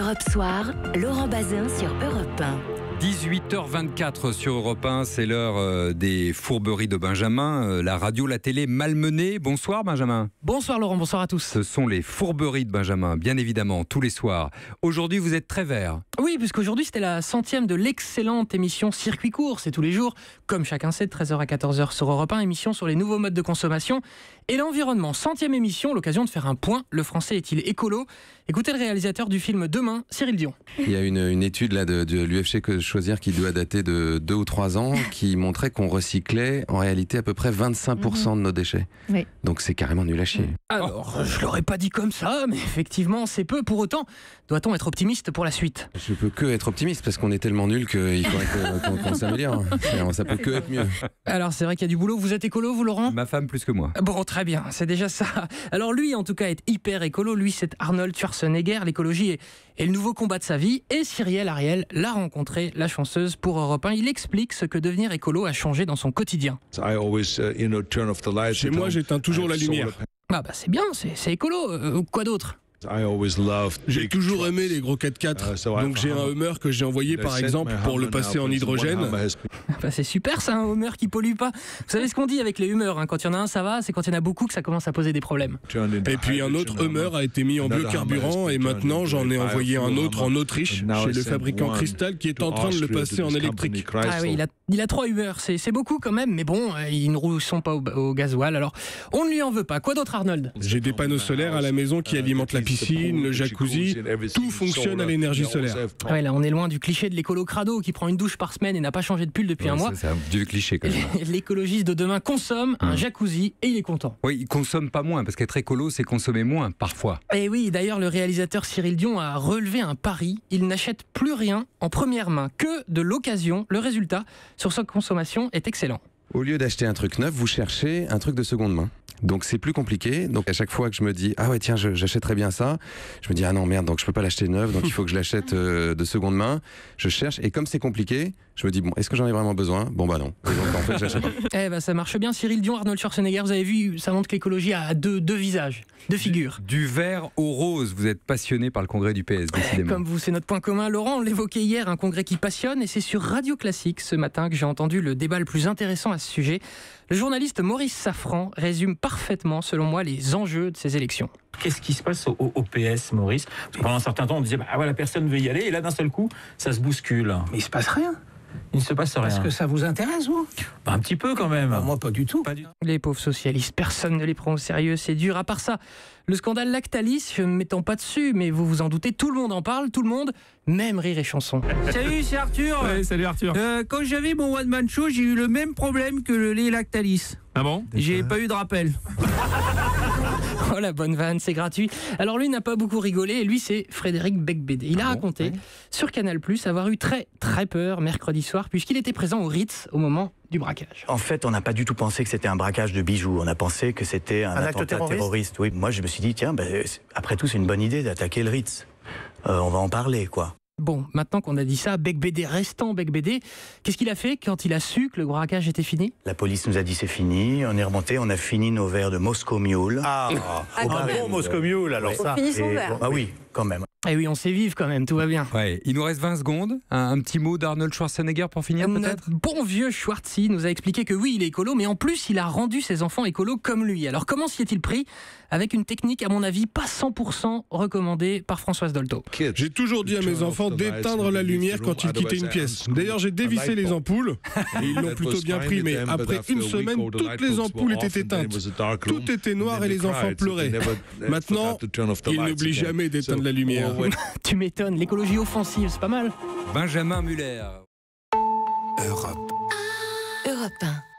Europe Soir, Laurent Bazin sur Europe 1. 18h24 sur Europe 1, c'est l'heure des fourberies de Benjamin, la radio, la télé malmenée. Bonsoir Benjamin. Bonsoir Laurent, bonsoir à tous. Ce sont les fourberies de Benjamin, bien évidemment, tous les soirs. Aujourd'hui, vous êtes très vert. Oui, puisqu'aujourd'hui c'était la 100e de l'excellente émission Circuit court. C'est tous les jours, comme chacun sait, de 13h à 14h sur Europe 1, émission sur les nouveaux modes de consommation et l'environnement. 100e émission, l'occasion de faire un point. Le français est-il écolo ? Écoutez le réalisateur du film Demain, Cyril Dion. Il y a une étude là, de l'UFC Que Choisir qui doit dater de 2 ou 3 ans qui montrait qu'on recyclait en réalité à peu près 25% de nos déchets. Oui. Donc c'est carrément nul à chier. Alors, je l'aurais pas dit comme ça, mais effectivement c'est peu. Pour autant, doit-on être optimiste pour la suite ? Je peux que être optimiste parce qu'on est tellement nul qu'il faudrait qu'on s'améliore. Ça peut que être mieux. Alors c'est vrai qu'il y a du boulot. Vous êtes écolo, vous Laurent ? Ma femme plus que moi. Bon, très bien, c'est déjà ça. Alors lui, en tout cas, est hyper écolo. Lui, c'est Arnold Schwarzenegger. L'écologie est le nouveau combat de sa vie. Et Cyrielle Ariel l'a rencontré, la chanceuse, pour Europe 1. Il explique ce que devenir écolo a changé dans son quotidien. Chez moi, j'éteins toujours la lumière. Ah bah c'est bien, c'est écolo. Quoi d'autre ? J'ai toujours aimé les gros 4x4. Donc j'ai un Hummer que j'ai envoyé par exemple pour le passer en hydrogène. Bah c'est super ça, un Hummer qui pollue pas. Vous savez ce qu'on dit avec les Hummers, hein, quand il y en a un ça va, c'est quand il y en a beaucoup que ça commence à poser des problèmes. Et puis un autre Hummer a été mis en biocarburant et maintenant j'en ai envoyé un autre en Autriche chez le fabricant Crystal qui est en train de le passer en électrique. Ah oui, il a 3 Hummers, c'est beaucoup quand même, mais bon, ils ne roulent pas au gasoil, alors on ne lui en veut pas. Quoi d'autre Arnold ? J'ai des panneaux solaires à la maison qui alimentent la piscine, le jacuzzi, tout fonctionne à l'énergie solaire. Ouais, là on est loin du cliché de l'écolo crado qui prend une douche par semaine et n'a pas changé de pull depuis un mois. C'est un vieux cliché quand même. L'écologiste de demain consomme un jacuzzi et il est content. Oui, il consomme pas moins, parce qu'être écolo, c'est consommer moins, parfois. Et oui, d'ailleurs, le réalisateur Cyril Dion a relevé un pari. Il n'achète plus rien en première main, que de l'occasion. Le résultat sur sa consommation est excellent. Au lieu d'acheter un truc neuf, vous cherchez un truc de seconde main. Donc c'est plus compliqué. Donc à chaque fois que je me dis ah ouais tiens j'achèterais bien ça, je me dis ah non merde donc je peux pas l'acheter neuf donc il faut que je l'achète de seconde main. Je cherche et comme c'est compliqué, je me dis bon est-ce que j'en ai vraiment besoin ? Bon bah non. Et donc en fait j'achète pas. Eh bah ça marche bien. Cyril Dion, Arnold Schwarzenegger, vous avez vu, ça montre que l'écologie a deux visages, deux figures. Du vert au rose, vous êtes passionné par le congrès du PS, décidément. Comme vous, c'est notre point commun. Laurent, on l'évoquait hier, un congrès qui passionne et c'est sur Radio Classique ce matin que j'ai entendu le débat le plus intéressant à ce sujet. Le journaliste Maurice Safran résume parfaitement, selon moi, les enjeux de ces élections. Qu'est-ce qui se passe au PS, Maurice ? Pendant un certain temps, on disait voilà, personne ne veut y aller, et là, d'un seul coup, ça se bouscule. Mais il se passe rien. Il ne se passe rien. Est-ce que ça vous intéresse, vous ? Un petit peu, quand même. Moi, pas du tout. Les pauvres socialistes, personne ne les prend au sérieux, c'est dur. À part ça, le scandale Lactalis, je ne m'étends pas dessus, mais vous vous en doutez, tout le monde en parle, tout le monde, même rire et chanson. Salut, c'est Arthur. Ouais, salut Arthur. Quand j'avais mon One Man Show, j'ai eu le même problème que le lait Lactalis. Ah bon ? J'ai pas eu de rappel. Oh la bonne vanne, c'est gratuit. Alors lui n'a pas beaucoup rigolé, et lui c'est Frédéric Becbédé. Il a raconté sur Canal+, avoir eu très très peur mercredi soir, puisqu'il était présent au Ritz au moment du braquage. En fait, on n'a pas du tout pensé que c'était un braquage de bijoux. On a pensé que c'était un attentat terroriste. Oui, moi je me suis dit, tiens, après tout c'est une bonne idée d'attaquer le Ritz. On va en parler, quoi. Bon, maintenant qu'on a dit ça, Becbédé restant Becbédé, qu'est-ce qu'il a fait quand il a su que le braquage était fini ? La police nous a dit c'est fini, on est remonté, on a fini nos verres de Moscow Mule. Un bon Moscow Mule, alors ça. Fini son verre. Ah oui, quand même. Eh oui, on sait vivre quand même, tout va bien. Ouais, il nous reste 20 secondes. Un petit mot d'Arnold Schwarzenegger pour finir peut-être ? Notre bon vieux Schwartzy nous a expliqué que oui, il est écolo, mais en plus, il a rendu ses enfants écolos comme lui. Alors comment s'y est-il pris ? Avec une technique, à mon avis, pas 100% recommandée par Françoise Dolto. J'ai toujours dit à mes enfants d'éteindre la lumière quand ils quittaient une pièce. D'ailleurs j'ai dévissé les ampoules et ils l'ont plutôt bien pris, mais après une semaine, toutes les ampoules étaient éteintes. Tout était noir et les enfants pleuraient. Maintenant, ils n'oublient jamais d'éteindre la lumière. Tu m'étonnes, l'écologie offensive, c'est pas mal. Benjamin Muller. Europe 1.